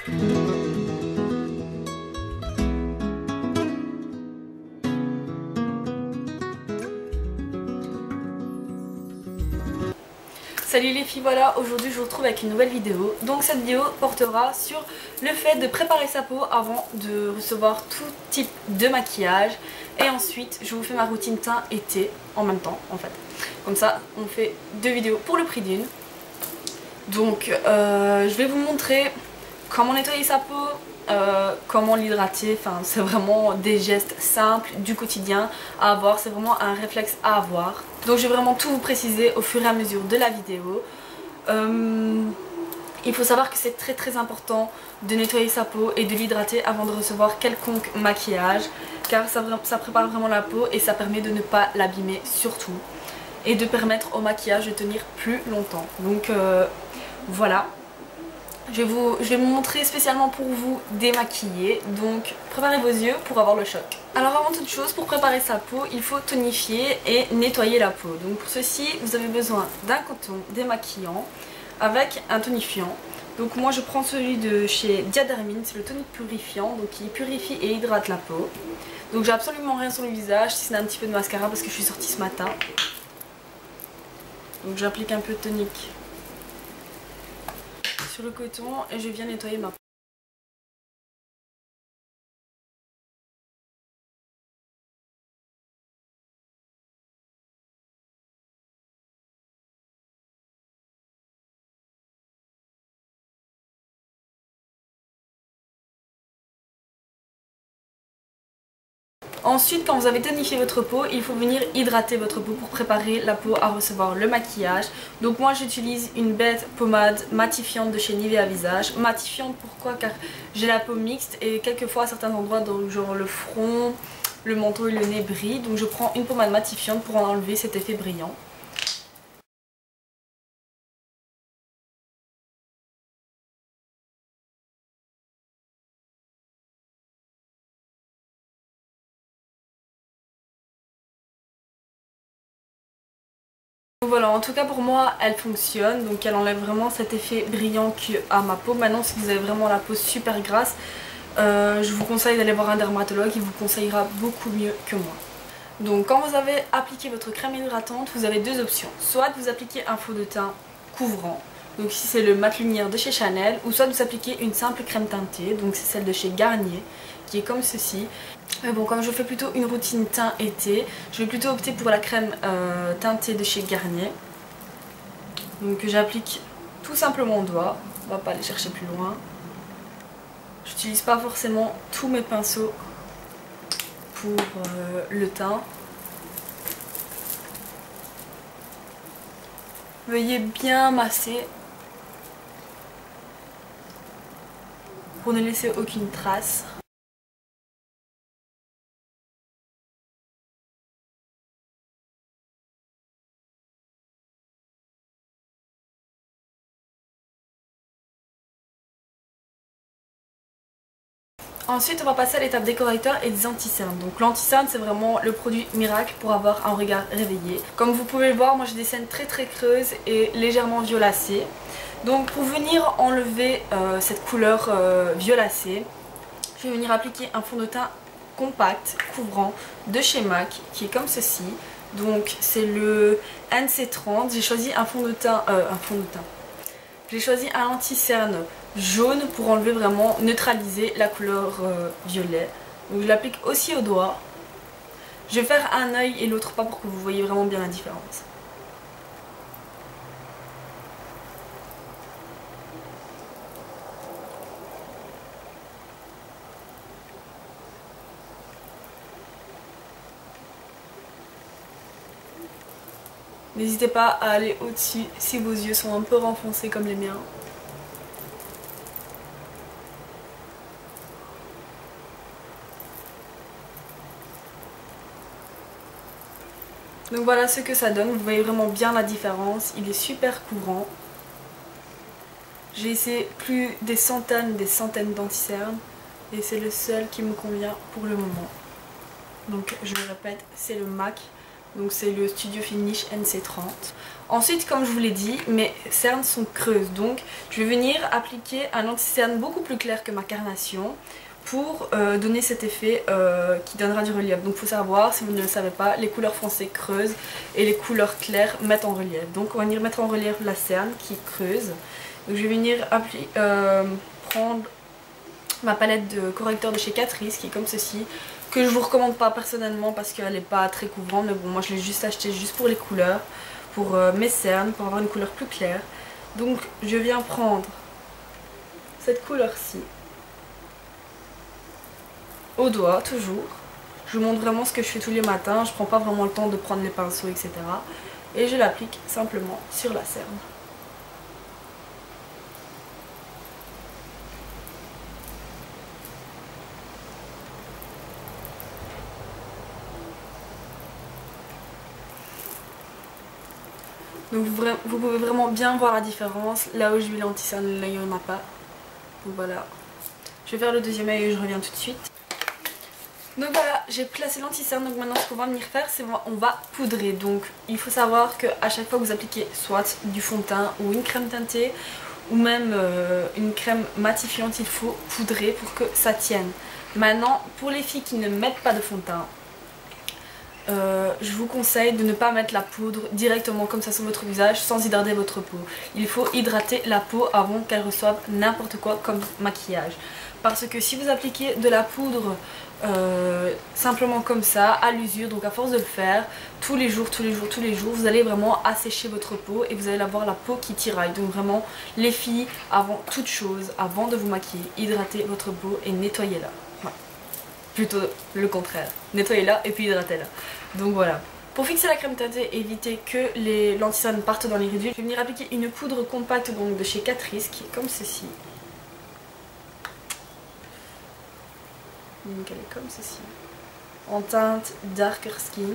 Salut les filles, voilà, aujourd'hui je vous retrouve avec une nouvelle vidéo. Donc cette vidéo portera sur le fait de préparer sa peau avant de recevoir tout type de maquillage. Et ensuite je vous fais ma routine teint été en même temps en fait. Comme ça on fait deux vidéos pour le prix d'une. Donc je vais vous montrer comment nettoyer sa peau, comment l'hydrater. Enfin c'est vraiment des gestes simples du quotidien à avoir, c'est vraiment un réflexe à avoir. Donc je vais vraiment tout vous préciser au fur et à mesure de la vidéo. Il faut savoir que c'est très important de nettoyer sa peau et de l'hydrater avant de recevoir quelconque maquillage, car ça prépare vraiment la peau et ça permet de ne pas l'abîmer surtout, et de permettre au maquillage de tenir plus longtemps. Donc voilà. Je vais vous montrer spécialement pour vous démaquiller, donc préparez vos yeux pour avoir le choc. Alors avant toute chose, pour préparer sa peau, il faut tonifier et nettoyer la peau. Donc pour ceci, vous avez besoin d'un coton démaquillant avec un tonifiant. Donc moi je prends celui de chez Diadermine, c'est le tonique purifiant, donc qui purifie et hydrate la peau. Donc j'ai absolument rien sur le visage, si c'est un petit peu de mascara parce que je suis sortie ce matin. Donc j'applique un peu de tonique sur le coton et je viens nettoyer ma peau. Ensuite, quand vous avez tonifié votre peau, il faut venir hydrater votre peau pour préparer la peau à recevoir le maquillage. Donc moi j'utilise une bête pommade matifiante de chez Nivea Visage. Matifiante pourquoi? Car j'ai la peau mixte et quelquefois à certains endroits, donc genre le front, le menton et le nez brillent. Donc je prends une pommade matifiante pour en enlever cet effet brillant. Voilà, en tout cas pour moi elle fonctionne, donc elle enlève vraiment cet effet brillant qu'a ma peau. Maintenant si vous avez vraiment la peau super grasse, je vous conseille d'aller voir un dermatologue, il vous conseillera beaucoup mieux que moi. Donc quand vous avez appliqué votre crème hydratante, vous avez deux options. Soit vous appliquez un fond de teint couvrant, donc ici c'est le mat lumière de chez Chanel, ou soit vous appliquez une simple crème teintée, donc c'est celle de chez Garnier, qui est comme ceci. Mais bon, comme je fais plutôt une routine teint été, je vais plutôt opter pour la crème teintée de chez Garnier. Donc j'applique tout simplement au doigt, on va pas aller chercher plus loin. J'utilise pas forcément tous mes pinceaux pour le teint. Veuillez bien masser pour ne laisser aucune trace. Ensuite on va passer à l'étape des correcteurs et des anti-cernes. Donc l'anti-cerne c'est vraiment le produit miracle pour avoir un regard réveillé. Comme vous pouvez le voir, moi j'ai des cernes très creuses et légèrement violacées. Donc pour venir enlever cette couleur violacée, je vais venir appliquer un fond de teint compact, couvrant de chez MAC qui est comme ceci. Donc c'est le NC30, j'ai choisi un fond de teint, j'ai choisi un anti-cerne jaune pour enlever vraiment, neutraliser la couleur violet. Donc je l'applique aussi au doigt. Je vais faire un œil et l'autre pas pour que vous voyez vraiment bien la différence. N'hésitez pas à aller au-dessus si vos yeux sont un peu renfoncés comme les miens. Donc voilà ce que ça donne, vous voyez vraiment bien la différence, il est super couvrant. J'ai essayé plus des centaines d'anti-cernes et c'est le seul qui me convient pour le moment. Donc je le répète, c'est le MAC Donc c'est le Studio Finish NC30. Ensuite, comme je vous l'ai dit, mes cernes sont creuses. Donc je vais venir appliquer un anti-cerne beaucoup plus clair que ma carnation pour donner cet effet qui donnera du relief. Donc il faut savoir, si vous ne le savez pas, les couleurs foncées creusent et les couleurs claires mettent en relief. Donc on va venir mettre en relief la cerne qui creuse. Donc je vais venir prendre ma palette de correcteur de chez Catrice qui est comme ceci, que je vous recommande pas personnellement parce qu'elle n'est pas très couvrante, mais bon, moi je l'ai juste acheté juste pour les couleurs, pour mes cernes, pour avoir une couleur plus claire. Donc je viens prendre cette couleur-ci au doigt, toujours. Je vous montre vraiment ce que je fais tous les matins, je prends pas vraiment le temps de prendre les pinceaux, etc. Et je l'applique simplement sur la cerne. Donc vous pouvez vraiment bien voir la différence. Là où j'ai mis l'anti-cerne, là il n'y en a pas. Donc voilà. Je vais faire le deuxième œil et je reviens tout de suite. Donc voilà, j'ai placé l'anti-cerne. Donc maintenant ce qu'on va venir faire, c'est on va poudrer. Donc il faut savoir qu'à chaque fois que vous appliquez soit du fond de teint ou une crème teintée ou même une crème matifiante, il faut poudrer pour que ça tienne. Maintenant, pour les filles qui ne mettent pas de fond de teint, je vous conseille de ne pas mettre la poudre directement comme ça sur votre visage sans hydrater votre peau. Il faut hydrater la peau avant qu'elle reçoive n'importe quoi comme maquillage. Parce que si vous appliquez de la poudre simplement comme ça, à l'usure, donc à force de le faire, tous les jours, vous allez vraiment assécher votre peau et vous allez avoir la peau qui tiraille. Donc vraiment, les filles, avant toute chose, avant de vous maquiller, hydratez votre peau et nettoyez-la. Plutôt le contraire, nettoyez-la et puis hydratez-la. Donc voilà. Pour fixer la crème teintée et éviter que l'anti-cerne partent dans les ridules, je vais venir appliquer une poudre compacte donc de chez Catrice qui est comme ceci. Donc elle est comme ceci. En teinte Darker Skin.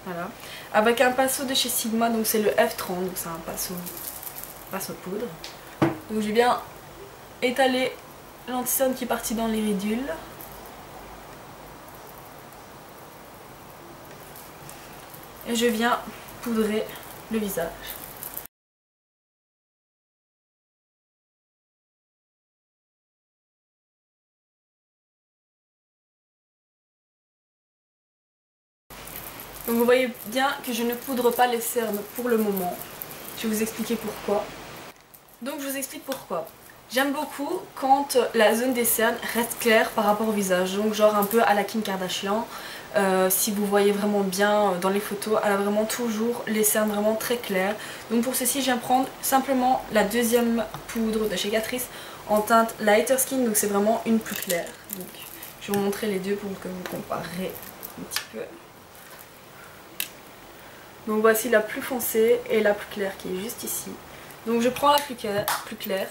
Voilà. Avec un pinceau de chez Sigma, donc c'est le F30, donc c'est un pinceau poudre. Donc j'ai bien étalé l'anti-cerne qui est parti dans les ridules. Et je viens poudrer le visage. Donc vous voyez bien que je ne poudre pas les cernes pour le moment. Je vais vous expliquer pourquoi. Donc je vous explique pourquoi. J'aime beaucoup quand la zone des cernes reste claire par rapport au visage. Donc genre un peu à la Kim Kardashian. Si vous voyez vraiment bien dans les photos, elle a vraiment toujours les cernes vraiment très claires. Donc pour ceci, je viens prendre simplement la deuxième poudre de chez Catrice en teinte Lighter Skin, donc c'est vraiment une plus claire. Donc je vais vous montrer les deux pour que vous comparez un petit peu. Donc voici la plus foncée et la plus claire qui est juste ici. Donc je prends la plus claire.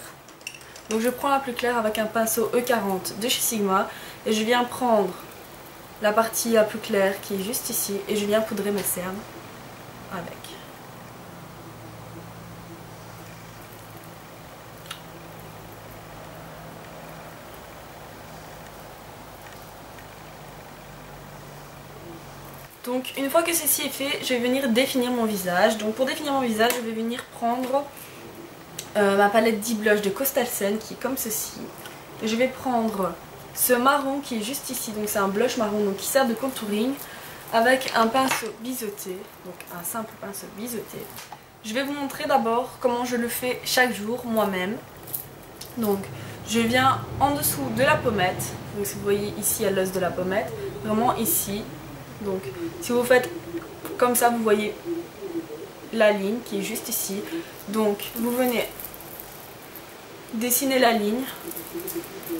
Donc je prends la plus claire avec un pinceau E40 de chez Sigma et je viens prendre la partie la plus claire qui est juste ici et je viens poudrer mes cernes avec. Donc une fois que ceci est fait, je vais venir définir mon visage. Donc pour définir mon visage, je vais venir prendre ma palette 10 blush de Coastal Scent qui est comme ceci. Et je vais prendre ce marron qui est juste ici, donc c'est un blush marron donc qui sert de contouring avec un pinceau biseauté, donc un simple pinceau biseauté. Je vais vous montrer d'abord comment je le fais chaque jour moi-même. Donc je viens en dessous de la pommette, donc si vous voyez ici à l'os de la pommette, vraiment ici. Donc si vous faites comme ça, vous voyez la ligne qui est juste ici. Donc vous venez dessiner la ligne,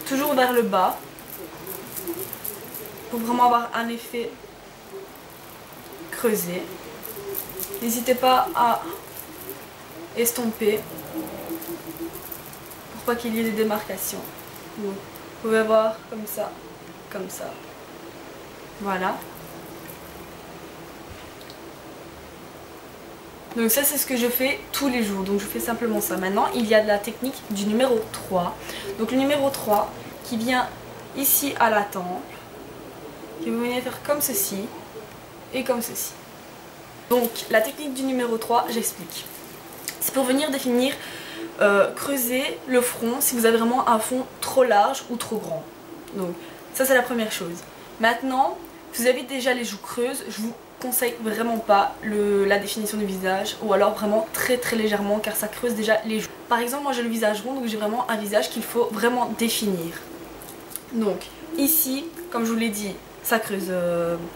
toujours vers le bas, pour vraiment avoir un effet creusé. N'hésitez pas à estomper pour pas qu'il y ait des démarcations. Donc, vous pouvez voir comme ça, comme ça. Voilà. Donc ça c'est ce que je fais tous les jours, donc je fais simplement ça. Maintenant il y a de la technique du numéro 3. Donc le numéro 3 qui vient ici à la tempe, qui vous venez faire comme ceci et comme ceci. Donc la technique du numéro 3, j'explique. C'est pour venir définir, creuser le front si vous avez vraiment un fond trop large ou trop grand. Donc ça c'est la première chose. Maintenant, si vous avez déjà les joues creuses, je vous conseille vraiment pas la définition du visage, ou alors vraiment très légèrement, car ça creuse déjà les joues. Par exemple, moi j'ai le visage rond, donc j'ai vraiment un visage qu'il faut vraiment définir. Donc ici, comme je vous l'ai dit, ça creuse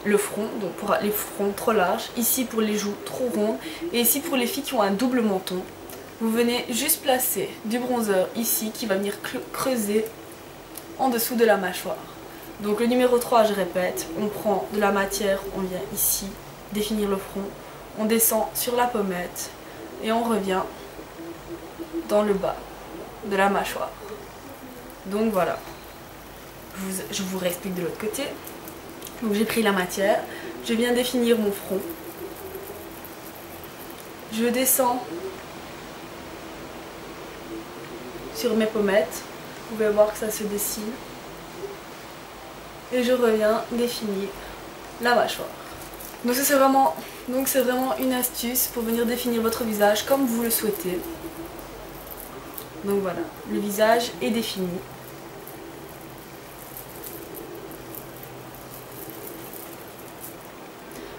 le front, donc pour les fronts trop larges, ici pour les joues trop rondes, et ici pour les filles qui ont un double menton. Vous venez juste placer du bronzer ici qui va venir creuser en dessous de la mâchoire. Donc le numéro 3, je répète, on prend de la matière, on vient ici définir le front, on descend sur la pommette et on revient dans le bas de la mâchoire. Donc voilà, je vous réexplique de l'autre côté. Donc j'ai pris la matière, je viens définir mon front, je descends sur mes pommettes, vous pouvez voir que ça se dessine. Et je reviens définir la mâchoire. Donc c'est vraiment une astuce pour venir définir votre visage comme vous le souhaitez. Donc voilà, le visage est défini.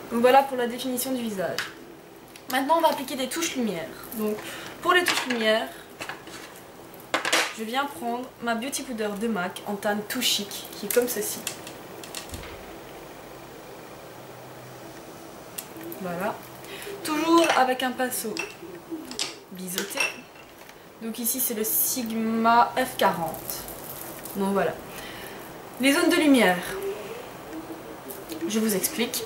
Donc voilà pour la définition du visage. Maintenant on va appliquer des touches lumière. Donc pour les touches lumière, je viens prendre ma Beauty Powder de MAC en teinte tout chic, qui est comme ceci. Voilà. Toujours avec un pinceau biseauté. Donc ici c'est le Sigma F40. Donc voilà. Les zones de lumière, je vous explique.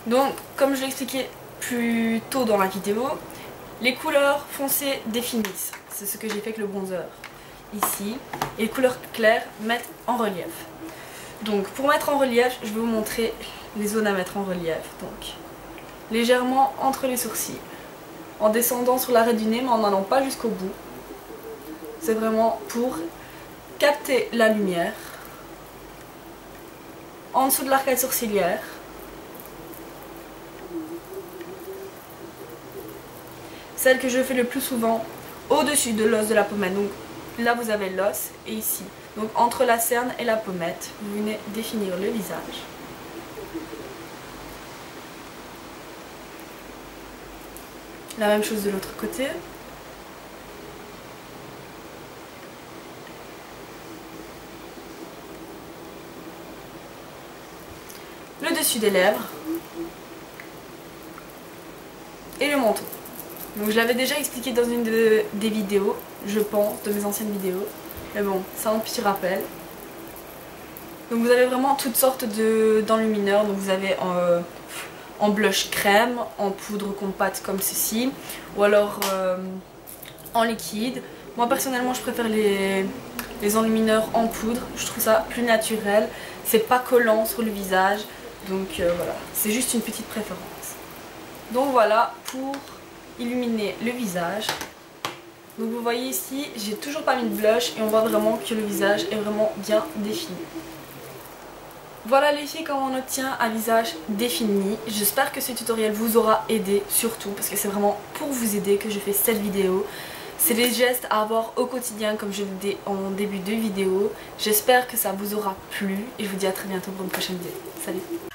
Donc comme je l'ai expliqué plus tôt dans la vidéo, les couleurs foncées définissent. C'est ce que j'ai fait avec le bronzer. Ici, et les couleurs claires mettent en relief. Donc pour mettre en relief, je vais vous montrer les zones à mettre en relief. Donc légèrement entre les sourcils, en descendant sur l'arrêt du nez mais en n'allant pas jusqu'au bout. C'est vraiment pour capter la lumière. En dessous de l'arcade sourcilière. Celle que je fais le plus souvent au-dessus de l'os de la pommette. Donc là vous avez l'os et ici. Donc entre la cerne et la pommette, vous venez définir le visage. La même chose de l'autre côté. Le dessus des lèvres. Et le menton. Donc je l'avais déjà expliqué dans une des vidéos, je pense, de mes anciennes vidéos. Mais bon, c'est un petit rappel. Donc vous avez vraiment toutes sortes d'enlumineurs. Donc vous avez en blush crème, en poudre compacte comme ceci, ou alors en liquide. Moi personnellement je préfère les enlumineurs en poudre, je trouve ça plus naturel, c'est pas collant sur le visage, donc voilà, c'est juste une petite préférence. Donc voilà pour illuminer le visage. Donc vous voyez ici, j'ai toujours pas mis de blush et on voit vraiment que le visage est vraiment bien défini. Voilà les filles, comment on obtient un visage défini. J'espère que ce tutoriel vous aura aidé, surtout parce que c'est vraiment pour vous aider que je fais cette vidéo. C'est des gestes à avoir au quotidien comme je vous dis en début de vidéo. J'espère que ça vous aura plu et je vous dis à très bientôt pour une prochaine vidéo. Salut!